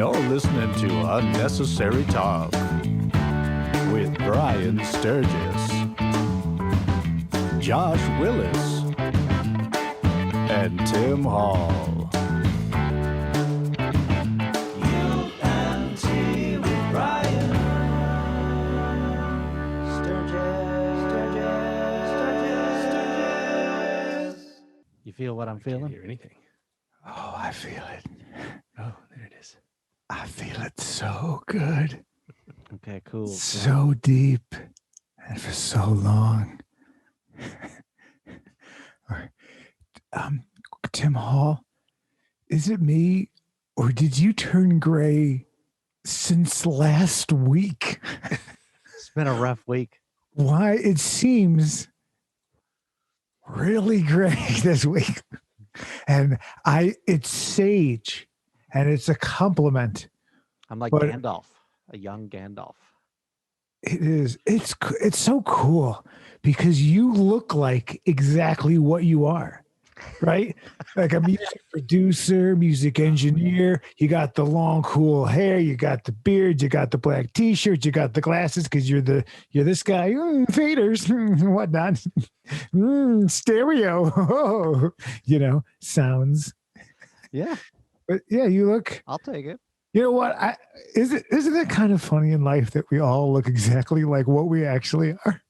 You're listening to Unnecessary Talk with Brian Sturges, Josh Willis, and Tim Hall. UNT with Brian Sturges. You feel what I'm Can't feeling? hear anything. Oh, I feel it. Oh, there it is. I feel it so good. Okay, cool. So deep and for so long. Tim Hall, is it me or did you turn gray since last week? It's been a rough week. Why it seems really gray this week. And it's sage and it's a compliment. I'm like But- Gandalf, a young Gandalf. It is. It's so cool because you look like exactly what you are, right? Like a music producer, music engineer. You got the long, cool hair. You got the beard. You got the black T-shirt. You got the glasses because you're this guy. Faders, whatnot. Stereo. Sounds. Yeah, But yeah, you look. I'll take it. You know what? Isn't it kind of funny in life that we all look exactly like what we actually are?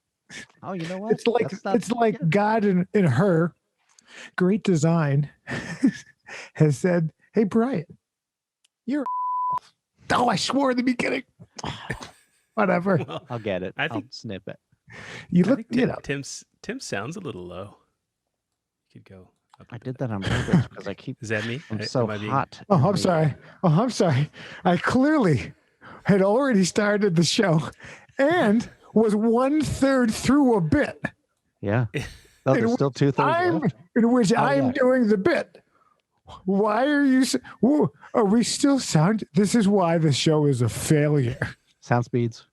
Oh, you know what? It's like God in her great design has said, "Hey, Brian, you're." Oh, I swore in the beginning. Whatever. Well, I'll get it. I I'll think- snip it. You I look. think Tim sounds a little low. You could go up a I bit. did that on purpose because I keep. Is that me? I'm I- so am I being- hot. Oh, in I'm the- sorry. I'm sorry. I clearly had already started the show and was 1/3 through a bit. Yeah. No, there's In still 2/3 I'm left. in which Oh, I'm yeah. doing the bit. Why are you? Are we still sound? This is why the show is a failure. Sound speeds.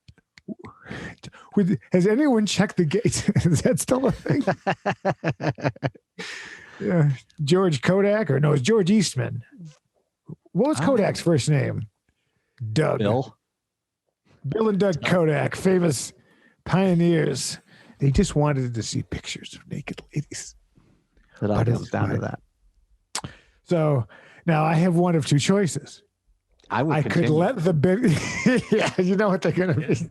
Has anyone checked the gate? Is that still a thing? Yeah, George Kodak, or no, it's George Eastman. What was Oh. Kodak's first name? Doug. Bill. Bill and Doug Kodak, famous pioneers. They just wanted to see pictures of naked ladies. It all But comes it's down to fine. that. So now I have one of two choices. I would I could continue. let the bit. Yeah, you know what they're going to be.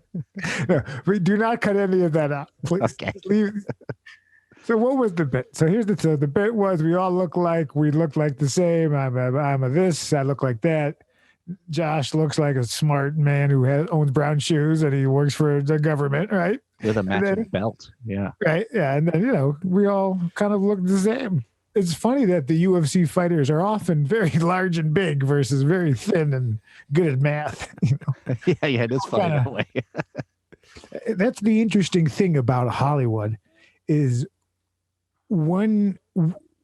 No, we do not cut any of that out, please. Okay. Leave. So what was the bit? So here's the bit was we look like the same. I'm a this. I look like that. Josh looks like a smart man who owns brown shoes and he works for the government, right? With a matching then- belt. Yeah. Right. Yeah. And then, we all kind of look the same. It's funny that the UFC fighters are often very large and big versus very thin and good at math. Yeah, it is funny Kinda- that way. That's the interesting thing about Hollywood is when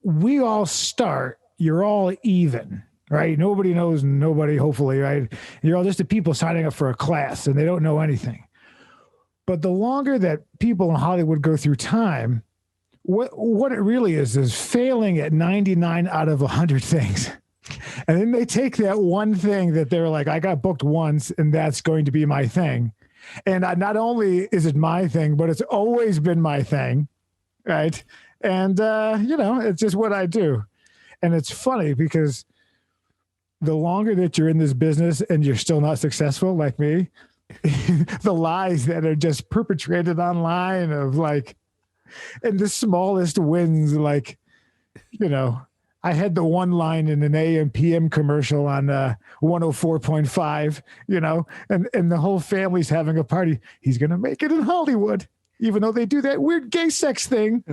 we all start, you're all even, right? Nobody knows nobody, hopefully, right? You're all just the people signing up for a class and they don't know anything. But the longer that people in Hollywood go through time, what it really is failing at 99 out of 100 things. And then they take that one thing that they're like, I got booked once and that's going to be my thing. And not only is it my thing, but it's always been my thing, right? And, it's just what I do. And it's funny because the longer that you're in this business and you're still not successful like me, the lies that are just perpetrated online of like, and the smallest wins, like, I had the one line in an AM PM commercial on 104.5, and the whole family's having a party. He's going to make it in Hollywood, even though they do that weird gay sex thing.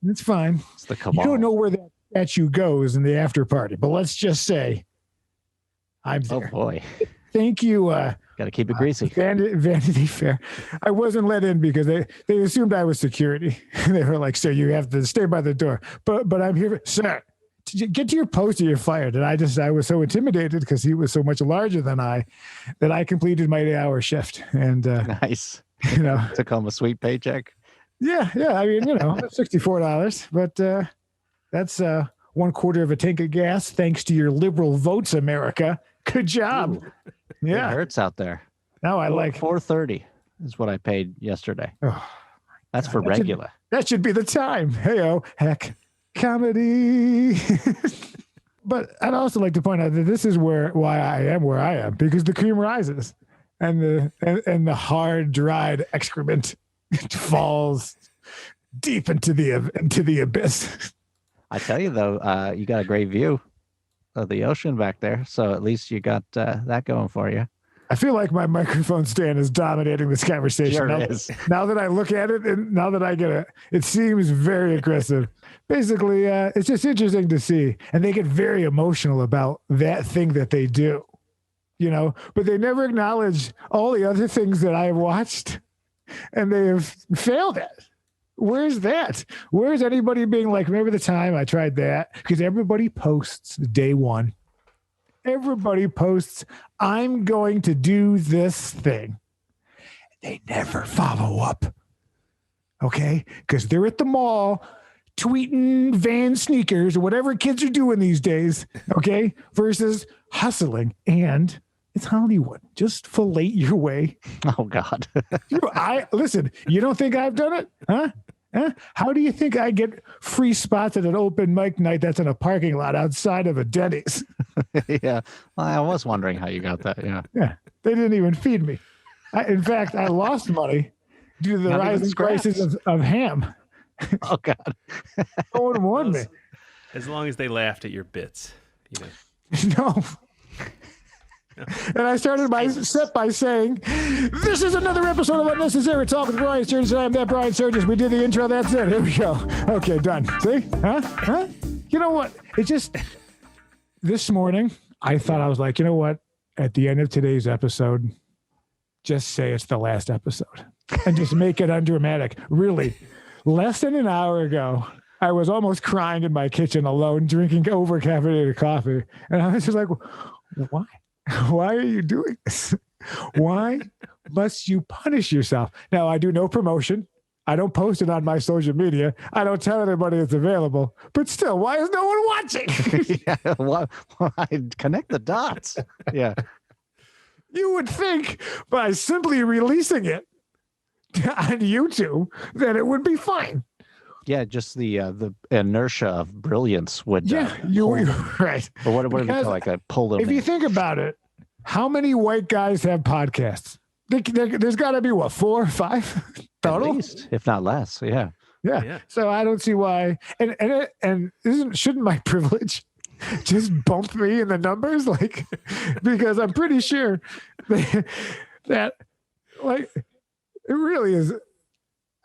It's fine. It's the You cabal. don't know where that statue goes in the after party, but let's just say I'm Oh there. boy. Thank you, Got to keep it greasy. Vanity Fair. I wasn't let in because they assumed I was security. They were like, "Sir, you have to stay by the door." But I'm here, sir. Get to your post or you're fired. And I was so intimidated because he was so much larger than I that I completed my 8-hour shift. And Nice. you Took home a sweet paycheck. yeah. I mean, $64, but that's 1/4 of a tank of gas thanks to your liberal votes, America. Good job. Ooh, Yeah. It hurts out there. Now I like $4.30 is what I paid yesterday. Oh, That's God, for regular. that should be the time. Hey-oh, heck, comedy. But I'd also like to point out that this is why I am where I am, because the cream rises and the hard, dried excrement falls deep into the abyss. I tell you though, you got a great view of the ocean back there, so at least you got that going for you. I feel like my microphone stand is dominating this conversation. Sure is. Now that I look at it and now that I get it seems very aggressive. Basically, it's just interesting to see. And they get very emotional about that thing that they do, but they never acknowledge all the other things that I have watched and they have failed at. Where's that? Where's anybody being like, remember the time I tried that? Because everybody posts day one. Everybody posts, I'm going to do this thing. They never follow up. Okay? Because they're at the mall tweeting Van sneakers or whatever kids are doing these days. Okay? Versus hustling. And it's Hollywood. Just fillet your way. Oh, God. Listen, you don't think I've done it? Huh? How do you think I get free spots at an open mic night that's in a parking lot outside of a Denny's? Yeah. Well, I was wondering how you got that. Yeah. Yeah. They didn't even feed me. In fact, I lost money due to the rising prices of ham. Oh, God. No one warned me. As long as they laughed at your bits, No. And I started my set by saying, this is another episode of Unnecessary Talk with Brian Sturges. I am that Brian Sturges. We did the intro. That's it. Here we go. Okay, done. See? Huh? You know what? It just, this morning, I thought, I was like, you know what? At the end of today's episode, just say it's the last episode and just make it undramatic. Really, less than an hour ago, I was almost crying in my kitchen alone, drinking over-caffeinated coffee. And I was just like, why? Why are you doing this? Why must you punish yourself? Now, I do no promotion. I don't post it on my social media. I don't tell anybody it's available. But still, why is no one watching? Yeah, well, connect the dots. Yeah. You would think by simply releasing it on YouTube that it would be fine. Yeah, just the inertia of brilliance would. You're right. But what do they call like a pull them? If you think about it, how many white guys have podcasts? There's got to be 4 or 5 total, at least, if not less. Yeah. So I don't see why. And shouldn't my privilege just bump me in the numbers? Like, because I'm pretty sure that like it really is.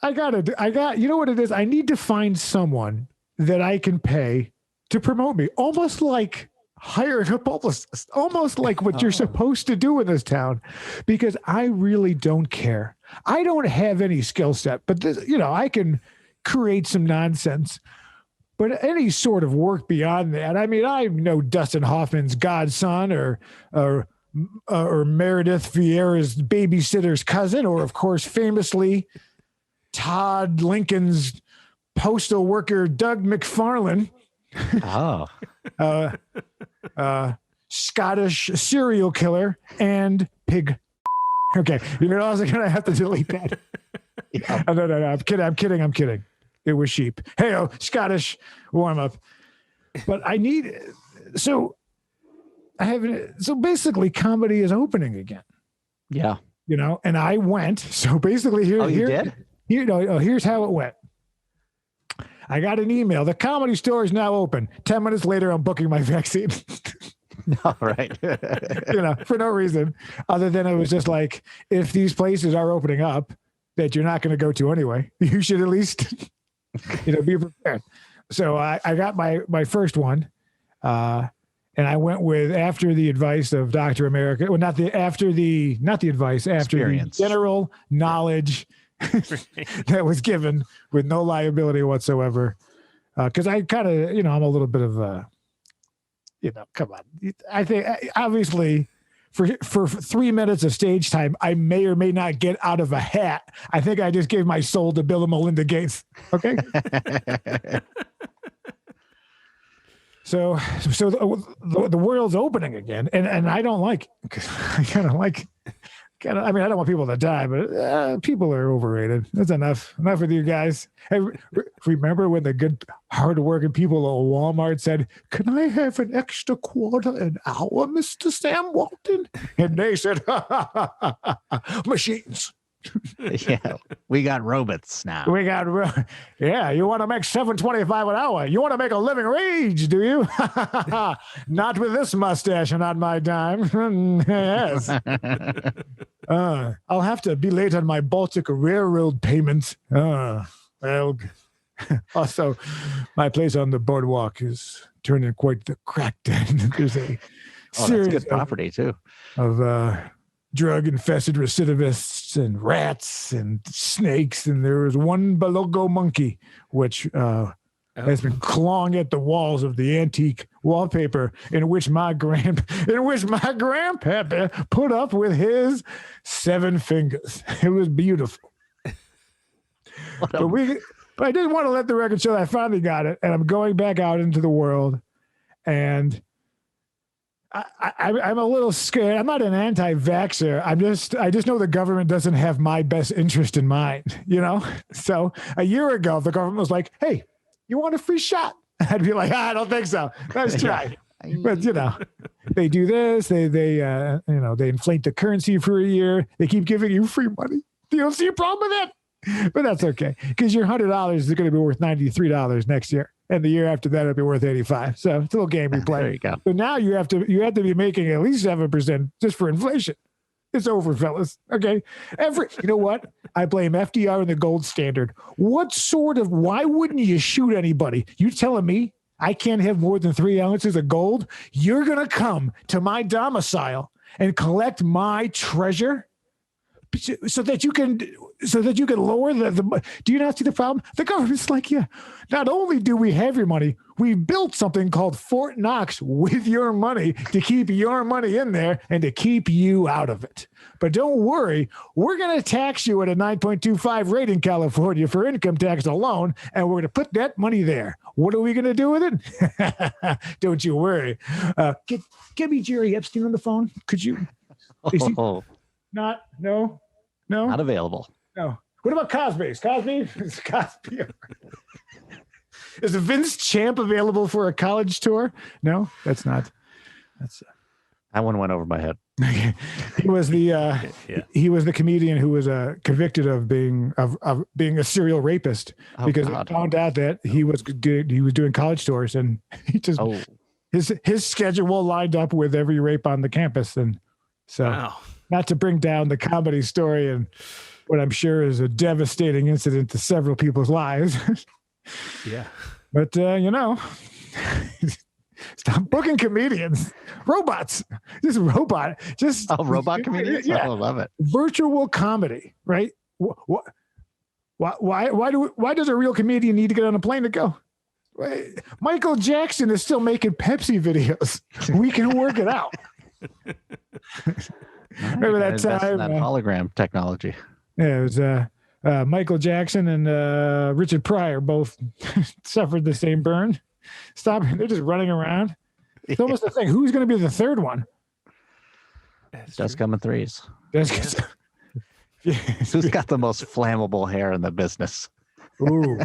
You know what it is? I need to find someone that I can pay to promote me. Almost like hiring a publicist, almost like what you're supposed to do in this town, because I really don't care. I don't have any skill set, but this, I can create some nonsense, but any sort of work beyond that. I mean, I know Dustin Hoffman's godson or Meredith Vieira's babysitter's cousin, or of course, famously, Todd Lincoln's postal worker, Doug McFarlane. Scottish serial killer and pig. Okay. You're also going to have to delete that. Yeah. No. I'm kidding. It was sheep. Hey, Scottish warm up. But so basically comedy is opening again. Yeah. And I went. So basically here's how it went. I got an email. The Comedy Store is now open. 10 minutes later, I'm booking my vaccine. All right. For no reason other than it was just like, if these places are opening up that you're not going to go to anyway, you should at least, be prepared. So I got my first one. And I went with, after the advice of Dr. America, well, after the general knowledge that was given with no liability whatsoever. Because I kind of, I'm a little bit of a, come on. I think obviously for 3 minutes of stage time, I may or may not get out of a hat. I think I just gave my soul to Bill and Melinda Gates. Okay. So the world's opening again, and I don't like. I kind of like. I mean, I don't want people to die, but people are overrated. That's enough. Enough with you guys. Hey, remember when the good, hardworking people at Walmart said, "Can I have an extra quarter an hour, Mr. Sam Walton?" And they said, "Machines." Yeah, we got robots now. We got, yeah. You want to make $7.25 an hour? You want to make a living wage, do you? Not with this mustache and on my dime. Yes. I'll have to be late on my Baltic Railroad payments. Well, also, my place on the boardwalk is turning quite the crack den. There's a series that's good property too of drug-infested recidivists and rats and snakes, and there was one beluga monkey which has been clawing at the walls of the antique wallpaper in which my grandpappy put up with his 7 fingers. It was beautiful. But I didn't want to let the record show that I finally got it, and I'm going back out into the world, and I'm a little scared. I'm not an anti-vaxxer. I just know the government doesn't have my best interest in mind, you know? So a year ago, the government was like, "Hey, you want a free shot?" I'd be like, "I don't think so. Let's try." But, you know, they do this. They inflate the currency for a year. They keep giving you free money. You don't see a problem with it? But that's okay, because your $100 is going to be worth $93 next year. And the year after that, it'll be worth $85. So it's a little game we play. There you go. So now you have to be making at least 7% just for inflation. It's over, fellas. Okay. You know what? I blame FDR and the gold standard. Why wouldn't you shoot anybody? You telling me I can't have more than 3 ounces of gold? You're going to come to my domicile and collect my treasure so that you can lower the do you not see the problem? The government's like, yeah, not only do we have your money, we built something called Fort Knox with your money to keep your money in there and to keep you out of it. But don't worry, we're going to tax you at a 9.25 rate in California for income tax alone, and we're going to put that money there. What are we going to do with it? Don't you worry. Get me Jerry Epstein on the phone. Could you? Not available. No. What about Cosby's? Cosby? Is Vince Champ available for a college tour? No, that's not. That one went over my head. He was the comedian who was convicted of being a serial rapist because they found out that he was doing college tours, and he just his schedule lined up with every rape on the campus, and so. Wow. Not to bring down the comedy story and what I'm sure is a devastating incident to several people's lives. Yeah. But, stop booking comedians. Robots. Just robot. Robot comedians? Yeah. I love it. Virtual comedy, right? Why does a real comedian need to get on a plane to go? Michael Jackson is still making Pepsi videos. We can work it out. Remember that time? That hologram technology. Yeah, it was Michael Jackson and Richard Pryor both suffered the same burn. Stop! They're just running around. It's almost the thing. Who's going to be the third one? Just coming threes. Who's got the most flammable hair in the business? Ooh,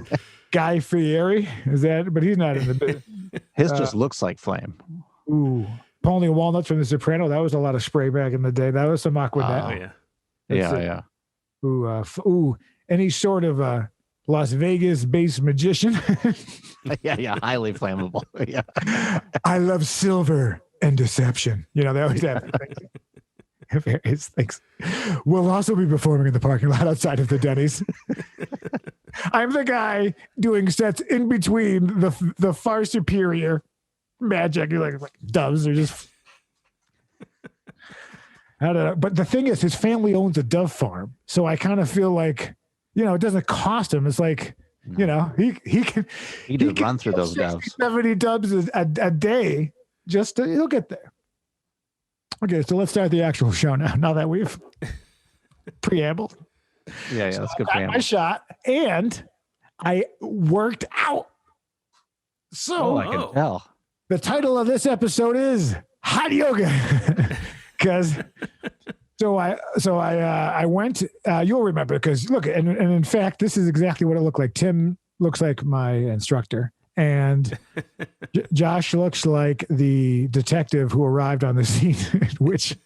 Guy Fieri is that? But he's not in the business. His just looks like flame. Ooh. Paulie Walnuts from The Soprano. That was a lot of spray back in the day. That was some Aquanet. Yeah. Ooh, any sort of Las Vegas-based magician. yeah, highly flammable. Yeah. I love silver and deception. They always have various things. We'll also be performing in the parking lot outside of the Denny's. I'm the guy doing sets in between the far superior magic, like doves are just. I don't know, but the thing is, his family owns a dove farm, so I kind of feel like it doesn't cost him. It's like he can run through those doves. 70 doves a day, he'll get there. Okay, so let's start the actual show now. Now that we've preambled, that's good. I got my shot, and I worked out. So I can tell. The title of this episode is Hot Yoga. Because I went, you'll remember, because look, and in fact, this is exactly what it looked like. Tim looks like my instructor, and Josh looks like the detective who arrived on the scene, which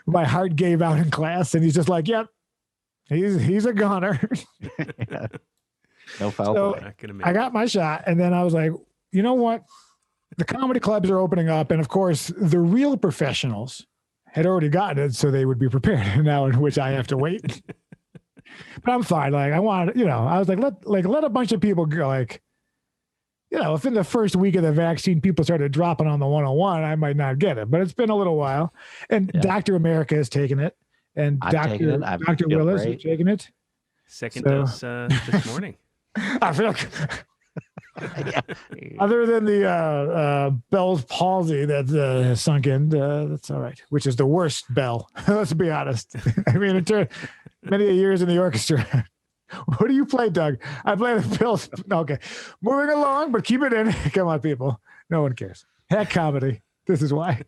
my heart gave out in class. And he's just like, yep, he's a goner. Yeah. No foul So play. I got my shot, and then I was like, you know what? The comedy clubs are opening up, and of course, the real professionals had already gotten it, so they would be prepared. Now, in which I have to wait. But I'm fine. Like, I wanted, I was like, let a bunch of people go. Like, if in the first week of the vaccine, people started dropping on the 101, I might not get it. But it's been a little while, and Dr. America has taken it, and Dr. Willis has taken it. Second dose this morning. I feel like, other than the Bell's palsy that has sunk in, that's all right. Which is the worst Bell. Let's be honest. I mean, it turned many years in the orchestra. What do you play, Doug? I play the Bills. Okay, moving along, but keep it in. Come on, people. No one cares. Heck, comedy. This is why.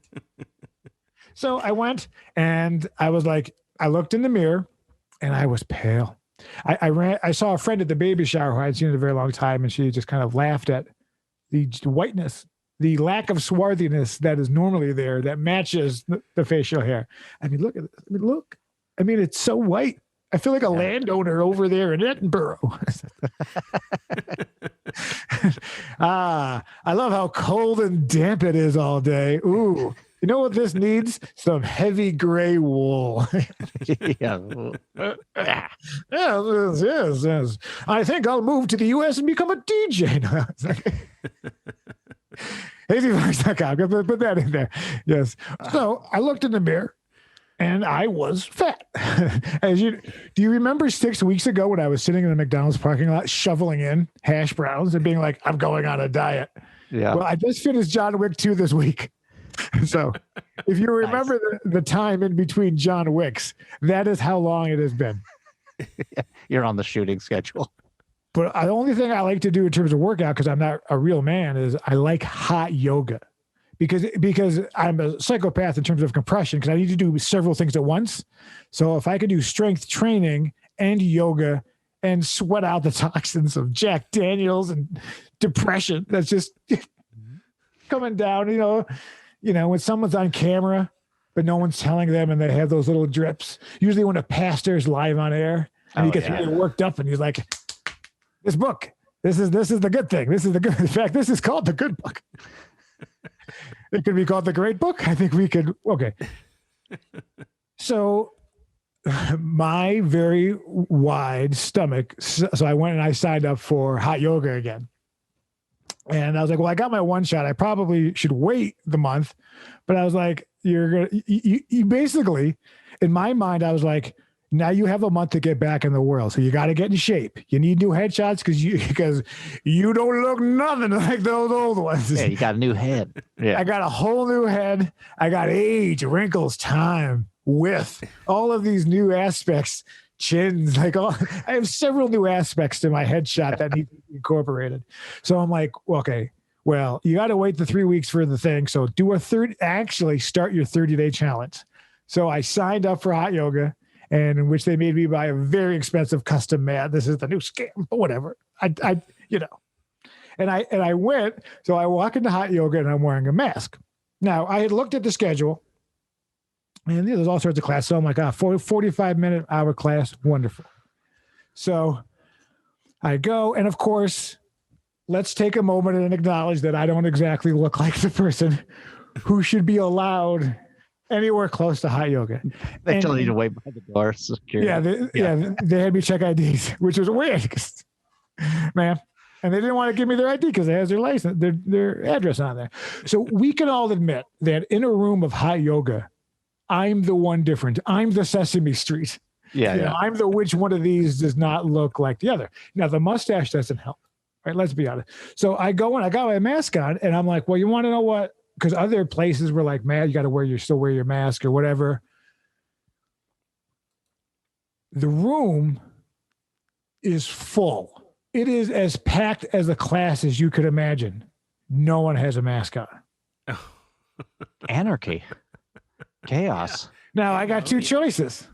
So I went, and I was like, I looked in the mirror, and I was pale. I saw a friend at the baby shower who I hadn't seen in a very long time, and she just kind of laughed at the whiteness, the lack of swarthiness that is normally there that matches the facial hair. I mean, look at it. Look. I mean, it's so white. I feel like a landowner over there in Edinburgh. I love how cold and damp it is all day. Ooh. You know what this needs? Some heavy gray wool. Yeah. Yes. I think I'll move to the U.S. and become a DJ. HazyFox.com. Put that in there. Yes. So I looked in the mirror, and I was fat. Do you remember 6 weeks ago when I was sitting in a McDonald's parking lot shoveling in hash browns and being like, I'm going on a diet? Yeah. Well, I just finished John Wick 2 this week. So if you remember the time in between John Wicks, that is how long it has been. You're on the shooting schedule. But the only thing I like to do in terms of workout, because I'm not a real man, is I like hot yoga. Because I'm a psychopath in terms of compression, because I need to do several things at once. So if I could do strength training and yoga and sweat out the toxins of Jack Daniels and depression, that's just coming down, when someone's on camera, but no one's telling them, and they have those little drips. Usually when a pastor's live on air and he gets really worked up and he's like, this book, this is the good thing. This is the good. In fact, this is called the good book. It could be called the great book. I think we could. Okay. So my very wide stomach. So I went and I signed up for hot yoga again. And I was like, well, I got my one shot. I probably should wait the month. But I was like, you basically, in my mind, I was like, now you have a month to get back in the world. So you got to get in shape. You need new headshots because you don't look nothing like those old ones. Yeah, you got a new head. Yeah. I got a whole new head. I got age, wrinkles, time, width, all of these new aspects, chins, I have several new aspects to my headshot that need to be incorporated. So I'm like, okay, well, you got to wait the 3 weeks for the thing. So actually start your 30-day challenge. So I signed up for hot yoga, and in which they made me buy a very expensive custom mat. This is the new scam, but whatever. And I went, so I walk into hot yoga and I'm wearing a mask. Now I had looked at the schedule, and there's all sorts of classes. So I'm like, 45-minute hour class. Wonderful. So I go, and of course, let's take a moment and acknowledge that I don't exactly look like the person who should be allowed anywhere close to hot yoga. They told you to wait by the door. Security. They had me check IDs, which was weird, man. And they didn't want to give me their ID because it has their license, their address on there. So we can all admit that in a room of hot yoga, I'm the one different. I'm the Sesame Street. Yeah. I'm the which one of these does not look like the other. Now the mustache doesn't help, right? Let's be honest. So I go and I got my mask on, and I'm like, well, you want to know what? Because other places were like, man, you got to still wear your mask or whatever. The room is full. It is as packed as a class as you could imagine. no one has a mask on. Anarchy. Chaos. Now I got two choices.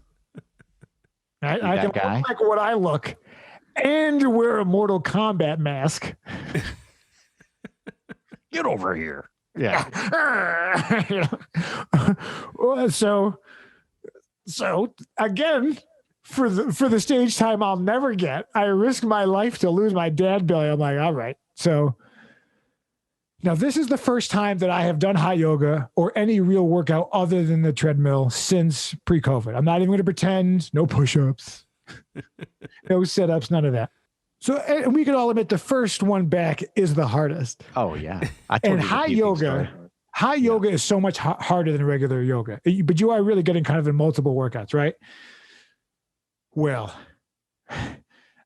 I can guy? look like what I look and wear a Mortal Kombat mask. Get over here. Yeah. So again, for the stage time I'll never get, I risk my life to lose my dad belly. I'm like, all right. So now this is the first time that I have done hot yoga or any real workout other than the treadmill since pre-COVID. I'm not even going to pretend. No push-ups, no sit-ups, none of that. So, and we can all admit the first one back is the hardest. Oh yeah. And hot yoga is so much harder than regular yoga, but you are really getting kind of in multiple workouts, right? Well,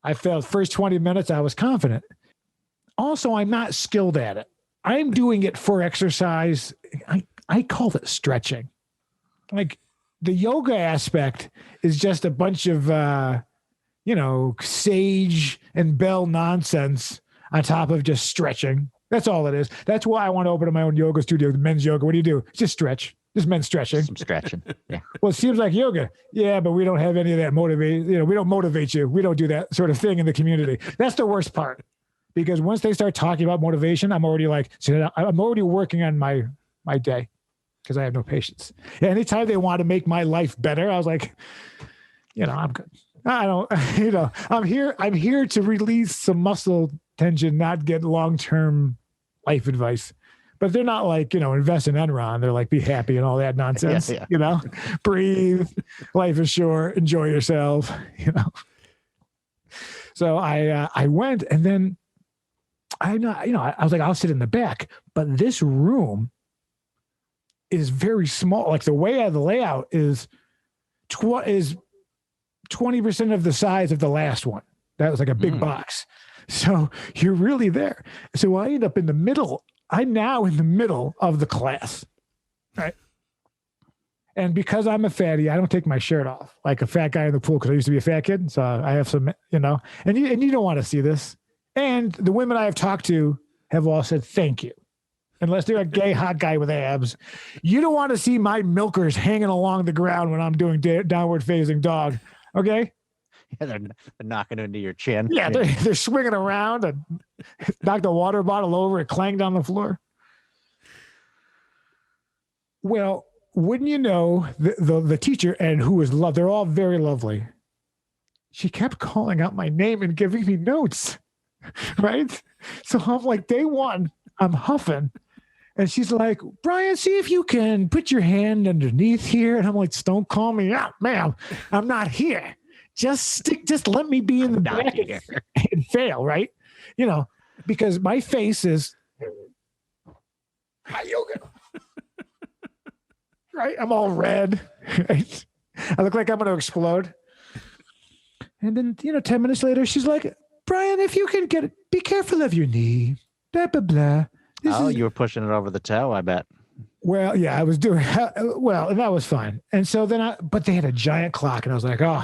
I felt first 20 minutes, I was confident. Also, I'm not skilled at it. I'm doing it for exercise. I call it stretching. Like the yoga aspect is just a bunch of, sage and bell nonsense on top of just stretching. That's all it is. That's why I want to open my own yoga studio, men's yoga. What do you do? Just stretch. Just men's stretching. Some stretching. Yeah. Well, it seems like yoga. Yeah, but we don't have any of that motivate. We don't motivate you. We don't do that sort of thing in the community. That's the worst part. Because once they start talking about motivation, I'm already I'm already working on my day because I have no patience. Yeah, anytime they want to make my life better, I was like, I'm good. I don't, I'm here to release some muscle tension, not get long-term life advice. But they're not like, invest in Enron. They're like, be happy and all that nonsense, breathe, life is short, enjoy yourself, So I went and then I was like, I'll sit in the back, but this room is very small. Like the way the layout is 20% of the size of the last one. That was like a big box. So you're really there. So I end up in the middle. I'm now in the middle of the class. Right. And because I'm a fatty, I don't take my shirt off like a fat guy in the pool because I used to be a fat kid. So I have some, and you don't want to see this. And the women I have talked to have all said, thank you. Unless they're a gay hot guy with abs. You don't want to see my milkers hanging along the ground when I'm doing downward facing dog. Okay. Yeah, they're knocking into your chin. Yeah, they're swinging around and knocked a water bottle over and clanged on the floor. Well, wouldn't you know, the teacher, and who is loved, they're all very lovely. She kept calling out my name and giving me notes. Right? So I'm like, day one, I'm huffing. And she's like, Brian, see if you can put your hand underneath here. And I'm like, don't call me out, ma'am. I'm not here. Just let me be in the back and fail, right? Because my face is hot yoga. Right? I'm all red. Right? I look like I'm going to explode. And then, 10 minutes later, she's like, Brian, if you can get it, be careful of your knee. Blah, blah, blah. You were pushing it over the toe, I bet. Well, yeah, I was doing well, and that was fine. And so then but they had a giant clock, and I was like, oh,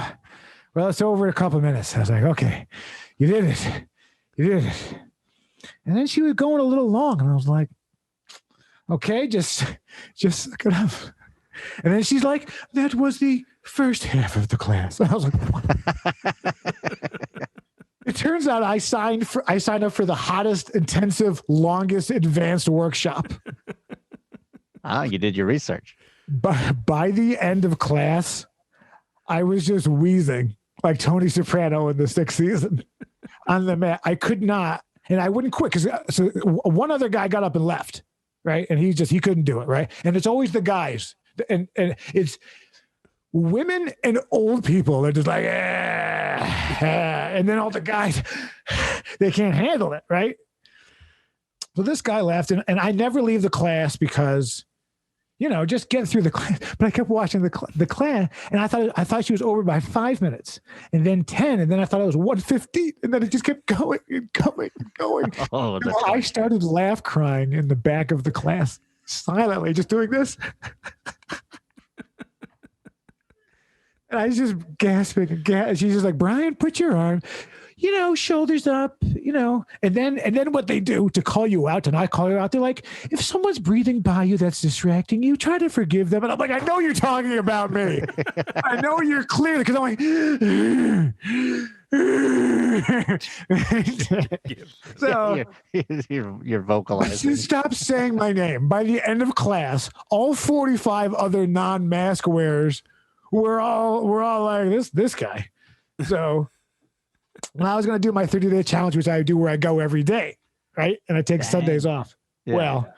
well, it's over in a couple of minutes. I was like, okay, you did it. And then she was going a little long, and I was like, okay, just suck it up. And then she's like, that was the first half of the class. And I was like, it turns out I signed up for the hottest, intensive, longest, advanced workshop. You did your research. But by the end of class, I was just wheezing like Tony Soprano in the 6th season on the mat. I could not, and I wouldn't quit because one other guy got up and left, right? And he couldn't do it, right? And it's always the guys, and it's women and old people. They're just like, and then all the guys, they can't handle it, right? So this guy left, and I never leave the class because, just get through the class. But I kept watching the class, and I thought she was over by 5 minutes, and then 10, and then I thought it was 1:15, and then it just kept going and going and going. Oh, I started crying in the back of the class, silently, just doing this. And I was just gasping and she's just like, Brian, put your arm. shoulders up, and then what they do to call you out, and I call you out, they're like, if someone's breathing by you that's distracting you, try to forgive them. And I'm like, I know you're talking about me. I know you're clear, because I'm like, so you're vocalizing. Stop saying my name. By the end of class, all 45 other non-mask wearers were all like, this guy. So when I was going to do my 30-day challenge, which I do where I go every day, right? And I take Sundays off. Yeah. Well,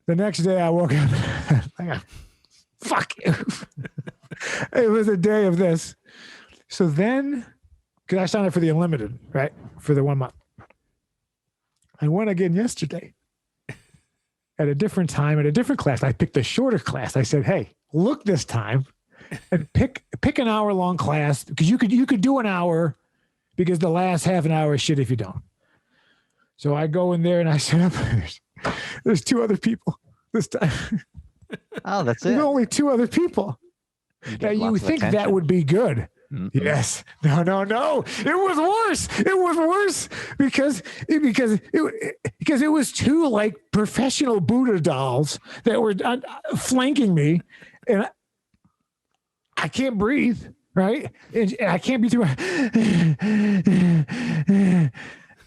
the next day I woke up, like, fuck you. It was a day of this. So then, because I signed up for the unlimited, right? For the 1 month. I went again yesterday at a different time, at a different class. I picked a shorter class. I said, hey, look this time and pick an hour-long class, because you could do an hour, because the last half an hour is shit if you don't. So I go in there and I set up. There's 2 other people this time. Oh, that's it. There's only 2 other people. Now you think that would be good. Mm-hmm. Yes. No. It was worse. It was worse because it was 2 like professional Buddha dolls that were flanking me, and I can't breathe. Right. And I can't be through.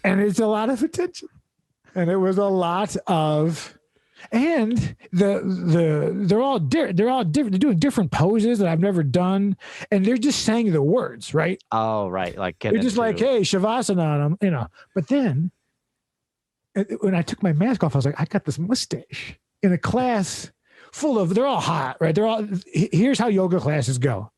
And it's a lot of attention. And it was a lot of, and they're all different. They're doing different poses that I've never done. And they're just saying the words, right? Oh, right. Like, they're just like, hey, Shavasana on them, But then when I took my mask off, I was like, I got this mustache in a class full of, they're all hot, right? Here's how yoga classes go.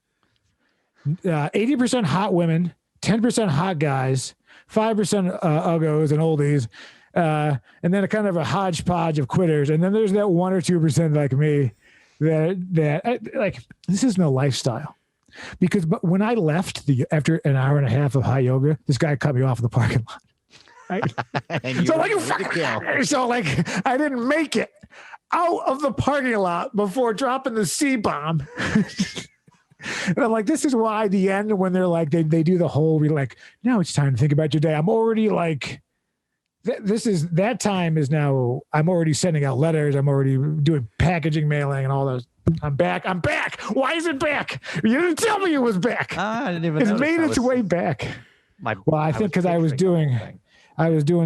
80% hot women, 10% hot guys, 5% uggos and oldies, and then a kind of a hodgepodge of quitters. And then there's that 1 or 2% like me that like, this is no lifestyle. Because when I left after an hour and a half of high yoga, this guy cut me off in the parking lot. Right? So I didn't make it out of the parking lot before dropping the C-bomb. And I'm like, this is why the end, when they're like, they do the whole, like, now it's time to think about your day. I'm already like, that time is now, I'm already sending out letters. I'm already doing packaging, mailing, and all those. I'm back. Why is it back? You didn't tell me it was back. I didn't even know. It's made its way back. I think because I was doing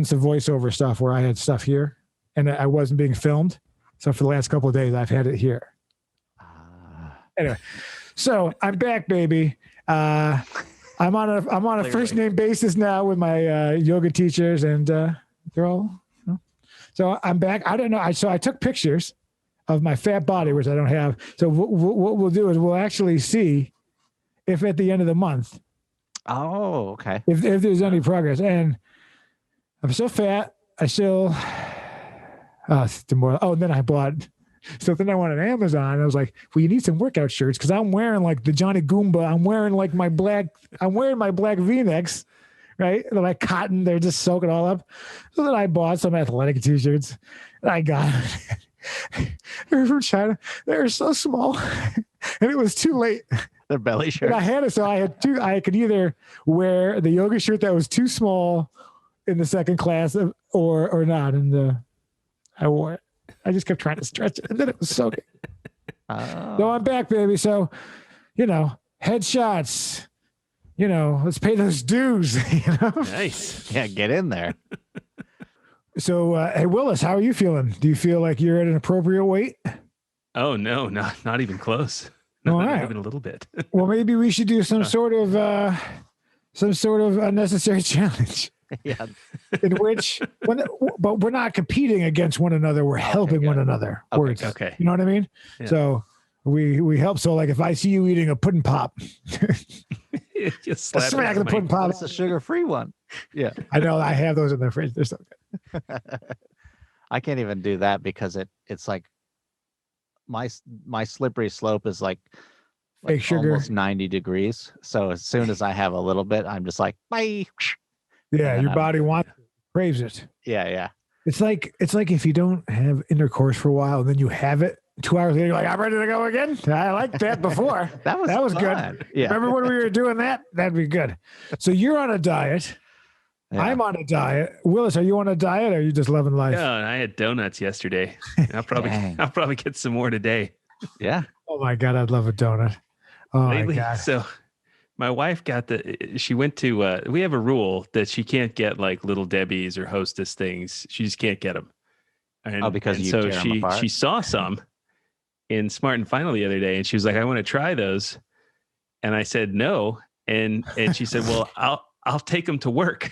some voiceover stuff where I had stuff here and I wasn't being filmed. So for the last couple of days, I've had it here. Anyway. So I'm back, baby. I'm on a first name basis now with my yoga teachers, and they're all. So I'm back. I don't know. I took pictures of my fat body, which I don't have. So what we'll do is we'll actually see if at the end of the month. Oh, okay. If there's any progress, and I'm so fat, I still. Then I bought. So then I went on Amazon. I was like, well, you need some workout shirts, because I'm wearing like the Johnny Goomba. I'm wearing my black V-necks, right? They're like cotton. They're just soaking all up. So then I bought some athletic t-shirts. And I got they're from China. They're so small. And it was too late. They're belly shirts. And I had it. So I had 2. I could either wear the yoga shirt that was too small in the second class or not. And I wore it. I just kept trying to stretch it, and then it was so good. So I'm back, baby. So, headshots. Let's pay those dues. Nice. Yeah, get in there. So, hey, Willis, how are you feeling? Do you feel like you're at an appropriate weight? Oh no, not even close. All Not right. even a little bit. Well, maybe we should do some sort of unnecessary challenge. Yeah. In which, but we're not competing against one another. We're helping one another. Okay. You know what I mean? Yeah. So we help. So like if I see you eating a pudding pop, just smack the pudding pop. It's a sugar-free one. Yeah. I know. I have those in the fridge. They're so good. I can't even do that because it's like my slippery slope is like fake sugar, almost 90 degrees. So as soon as I have a little bit, I'm just like, bye. Yeah, your body craves it. Yeah. It's like if you don't have intercourse for a while and then you have it, 2 hours later, you're like, I'm ready to go again. I liked that before. That was good. fun. Yeah. Remember when we were doing that? That'd be good. So you're on a diet. Yeah. I'm on a diet. Willis, are you on a diet or are you just loving life? Yeah, and I had donuts yesterday. I'll Dang. probably get some more today. Yeah. Oh my God, I'd love a donut. Oh my God. So my wife she went to, we have a rule that she can't get like Little Debbie's or Hostess things. She just can't get them. Because you so tear 'em apart? she saw some in Smart and Final the other day, and she was like, I want to try those. And I said, no. And she said, well, I'll take them to work.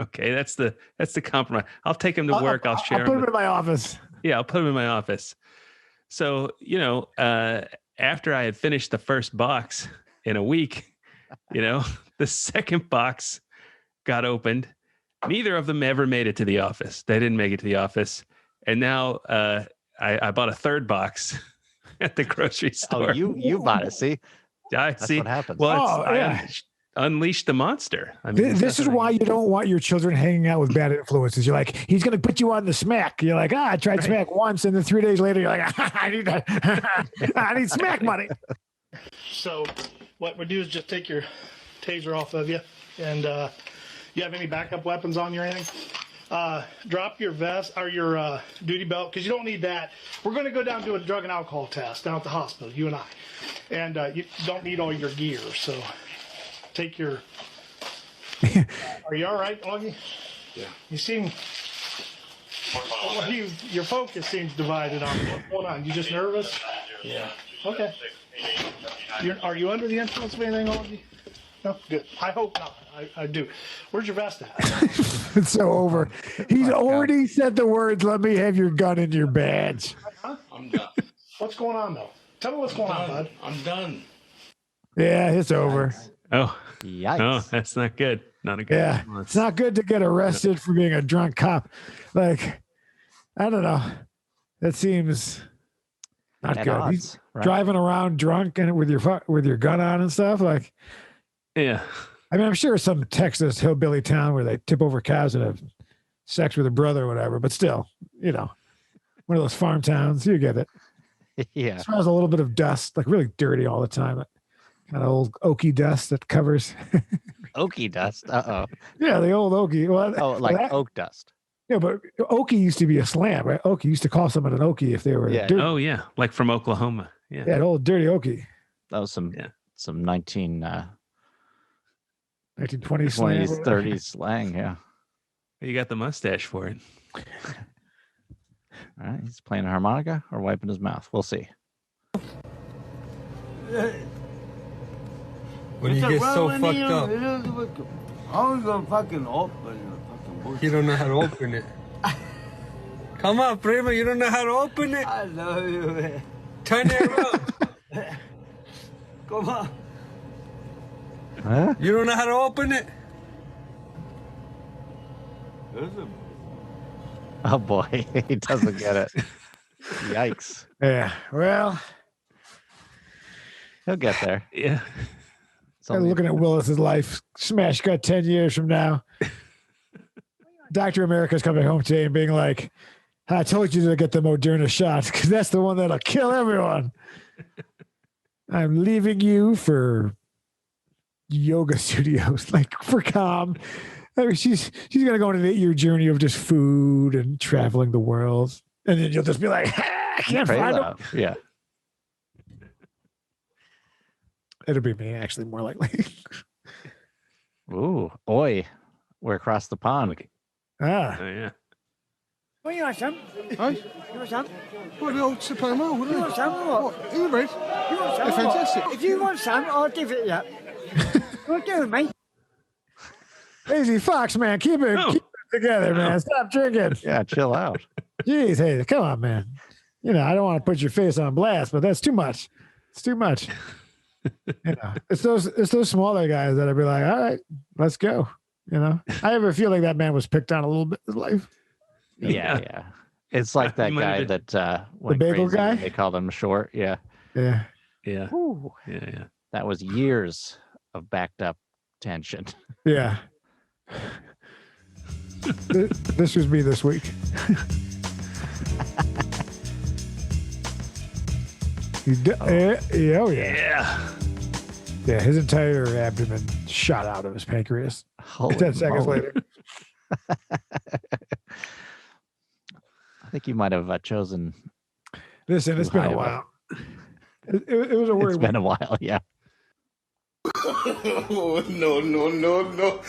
Okay. That's the compromise. I'll take them to work. I'll share I'll put them them in my office. Yeah, I'll put them in my office. So, after I had finished the first box in a week, the second box got opened. Neither of them ever made it to the office. They didn't make it to the office. And now I bought a third box at the grocery store. Oh, you bought it. See, that's see what happens. Well, yeah. I unleashed the monster. I mean, This is why you don't want your children hanging out with bad influences. You're like, he's going to put you on the smack. You're like, I tried smack once. And then 3 days later, you're like, I need smack money. So what we do is just take your taser off of you. And you have any backup weapons on you or anything? Drop your vest or your duty belt, because you don't need that. We're going to go down and do a drug and alcohol test down at the hospital, you and I. And you don't need all your gear. So take your... Are you all right, Augie? Yeah. You seem... your focus seems divided on what's going on. You just nervous? Yeah. Okay. Are you under the influence of anything, Augie? No? Good. I hope not. I do. Where's your vest at? It's so over. He's already said the words, let me have your gun and your badge. Huh? I'm done. What's going on, though? Tell me what's going on, bud. I'm done. Yeah, it's over. Oh, Yikes. Oh, that's not good. Not a good Yeah, influence. it's not good to get arrested for being a drunk cop. Like, I don't know. That seems not At good. odds, He's right? driving around drunk and with your gun on and stuff. Like, Yeah. I mean, I'm sure some Texas hillbilly town where they tip over cows and have sex with a brother or whatever. But still, one of those farm towns. You get it. Yeah. It smells a little bit of dust, like really dirty all the time. That kind of old oaky dust that covers. Oaky dust. Uh-oh. Yeah, the old oaky. Well, Oh, like oak dust. Yeah, but oaky used to be a slam, right? Oaky used to call someone an oaky if they were Yeah. dirty. Oh, yeah. Like from Oklahoma. Yeah. Yeah, an old dirty oaky. That was some 1920s, 1920s slam. 30s slang. Yeah. You got the mustache for it. All right. He's playing a harmonica or wiping his mouth. We'll see. When you get so fucked up, I'm gonna fucking open the fucking bullshit. you don't know how to open it. Come on, Prima, you don't know how to open it. I love you, man. Turn it around. Come on. Huh? You don't know how to open it. Oh boy, he doesn't get it. Yikes. Yeah, well, He'll get there. Yeah. It's only- looking at Willis's life smash cut 10 years from now. Dr. America's coming home today and being like, I told you to get the Moderna shot because that's the one that'll kill everyone. I'm leaving you for yoga studios, like for calm. I mean, she's gonna go on an 8-year journey of just food and traveling the world, and then you'll just be like, I can't Pray find them. loud. Yeah. It'll be me, actually, more likely. Ooh, oi. We're across the pond. Ah, Oh, yeah. What you want, some? Hi. You want some? What, the old Supremo? What You are want some or what? you read? You want some? They're or what? fantastic. If you want some, I'll give it you. What do, mate? Lazy Fox, man, keep it together, man. Stop drinking. Yeah, chill out. Jeez, hey, come on, man. I don't want to put your face on blast, but that's too much. It's too much. It's those smaller guys that I'd be like, all right, let's go. I have a feeling that man was picked on a little bit in his life. Yeah. It's like that You might guy have that went bagel crazy guy? when they called him short. Yeah. Yeah. Yeah. Ooh, Yeah. that was years of backed up tension. Yeah. This was me this week. Oh yeah. Yeah. Yeah, his entire abdomen shot out of his pancreas. Holy 10 seconds moly. later. I think you might have chosen. Listen, it's Too been a high while. It was a weird It's been a while, yeah. Oh, no, no, no, no.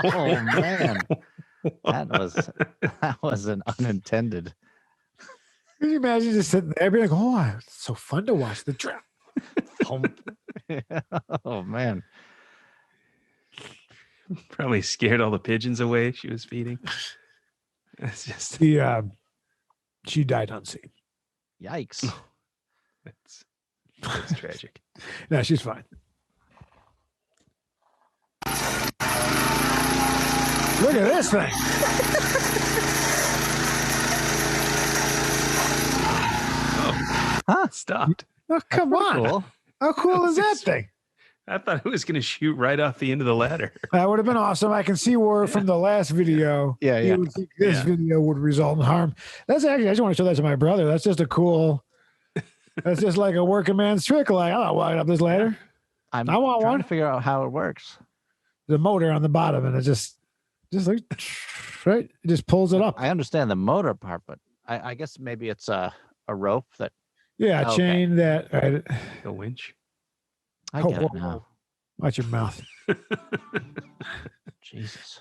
Oh man, that was an unintended. Can you imagine just sitting there being like, oh, it's so fun to watch the draft. Oh man, Probably scared all the pigeons away she was feeding. It's just She died unseen. yikes! that's tragic. No, she's fine. Look at this thing. Huh? Stopped. Oh, come on. Cool. How cool is that Just- thing? I thought it was going to shoot right off the end of the ladder. That would have been awesome. I can see where from the last video, Yeah, you yeah. would think this Yeah. video would result in harm. That's actually, I just want to show that to my brother. That's just a cool, that's just like a working man's trick. Like, I'm not walking up this ladder. I'm I want trying one. to figure out how it works. The motor on the bottom, and it just like, right? It just pulls it up. I understand the motor part, but I guess maybe it's a rope that Yeah, Okay. chain that. Right. A winch. I Oh, get whoa, it now. whoa. Watch your mouth. Jesus.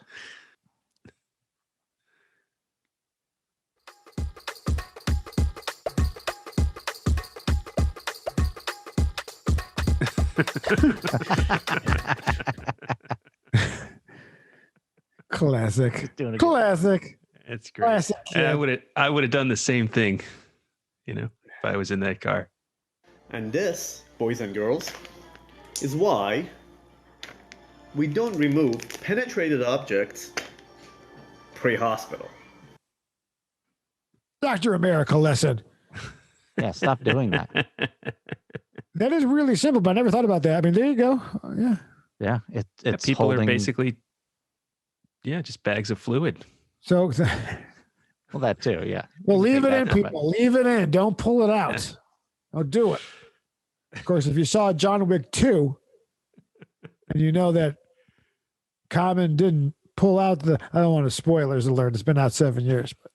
Classic. Doing a good Classic. It's great. Classic. And kid. I would have done the same thing, if I was in that car. And this, boys and girls, is why we don't remove penetrated objects pre-hospital. Dr. America lesson. Yeah, stop doing that. That is really simple, but I never thought about that. I mean, there you go. Yeah. Yeah, it's People holding, are basically, just bags of fluid. So, well that too. Yeah. well, leave Take it in, that from people. Leave it in. Don't pull it out. Don't do it. Of course, if you saw John Wick 2 and you know that Common didn't pull out I don't want to spoilers alert. It's been out 7 years, but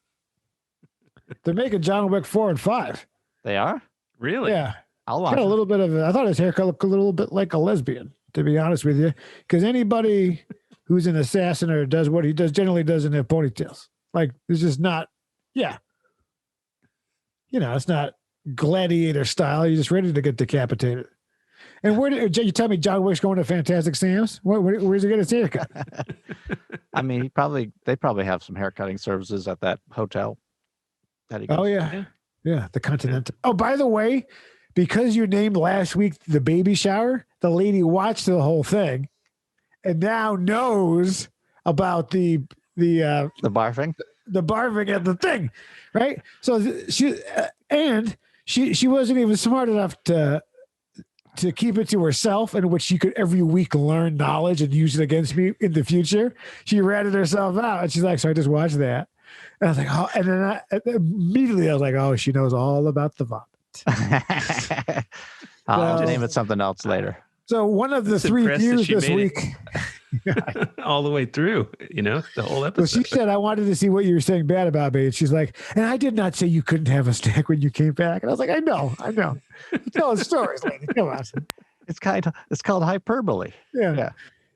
they're making John Wick 4 and 5. They are. Really? Yeah. I'll watch. Got a it. little bit of I thought his haircut looked a little bit like a lesbian, to be honest with you. Because anybody who's an assassin or does what he does generally doesn't have ponytails. Like, it's just not, yeah. It's not gladiator style. You're just ready to get decapitated. And where did you tell me John Wick's going to Fantastic Sam's? Where's he get his haircut? I mean, they probably have some haircutting services at that hotel. That he Oh, goes- yeah. Yeah, the Continental. Oh, by the way, because you named last week the baby shower, the lady watched the whole thing and now knows about the barfing. The barfing at the thing, right? So she wasn't even smart enough to keep it to herself, in which she could every week learn knowledge and use it against me in the future. She ratted herself out, and she's like, "So I just watched that." And I was like, "Oh!" And then immediately I was like, "Oh, she knows all about the vomit." I'll So- name it something else later. So one of the Just 3 impressed that views she this made week. all the way through, the whole Well, episode. she said, I wanted to see what you were saying bad about me. And she's like, and I did not say you couldn't have a snack when you came back. And I was like, I know. You're telling stories, lady. Come on. It's called hyperbole. Yeah.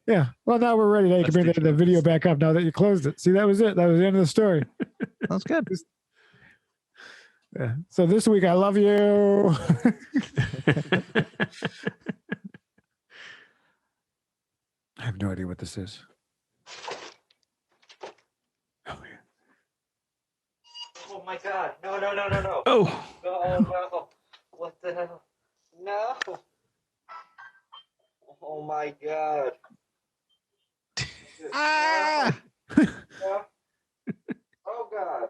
Yeah. Well, now we're ready. Now you can Let's bring do the video back up now that you closed it. See, that was it. That was the end of the story. That's good. Yeah. So this week, I love you. I have no idea what this is. Oh, yeah. Oh my God! No! Oh, No! What the hell? No! Oh my God! Ah! No. Oh God!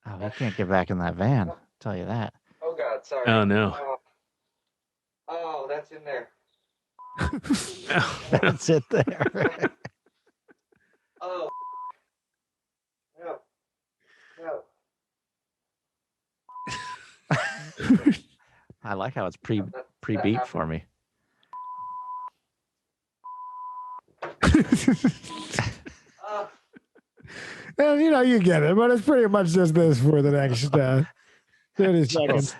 Oh, we can't get back in that van. I'll tell you that. Oh God! Sorry. oh no. Oh, that's in there. That's it there. Oh. No. No. I like how it's pre-beat for me. And you know, you get it, but it's pretty much just this for the next 30 seconds.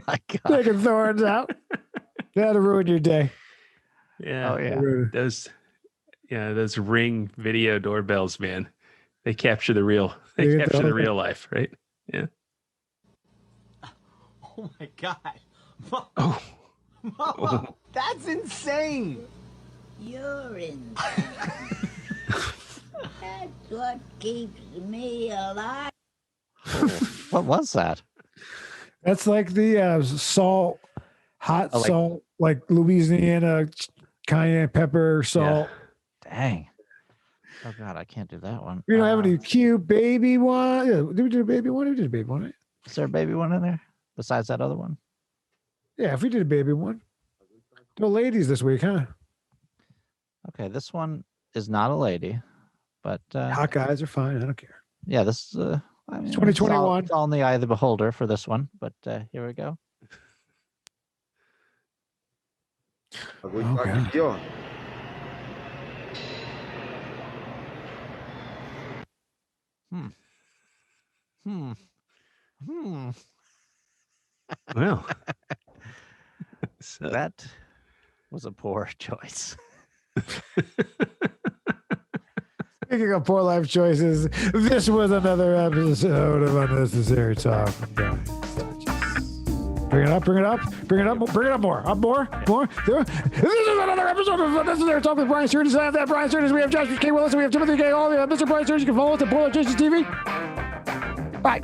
My God. Taking thorns out. That'll ruin your day. Yeah. Oh yeah. Those Ring video doorbells, man. They capture the real life, right? Yeah. Oh my God. Oh. Mama, that's insane. You're insane. That's what keeps me alive. What was that? That's like the salt, hot salt, like Louisiana cayenne pepper salt. Yeah. Dang. Oh God, I can't do that one. We don't have any cute baby one. Yeah, did we do a baby one? We did a baby one, right? Is there a baby one in there besides that other one? Yeah, if we did a baby one. No ladies this week, huh? Okay, this one is not a lady, but hot guys are fine. I don't care. Yeah, this is I mean, 2021. It's all in the eye of the beholder for this one, but here we go. Okay. Well, so that was a poor choice. Speaking of poor life choices, this was another episode of Unnecessary Talk. Bring it up, bring it up, bring it up, bring it up more. More. This is another episode of Unnecessary Talk with Brian Sturges. I have that Brian Sturges. We have Josh K. Willis. We have Timothy K. All. We have Mr. Brian Sturges. You can follow us at Polar Chases TV. Bye.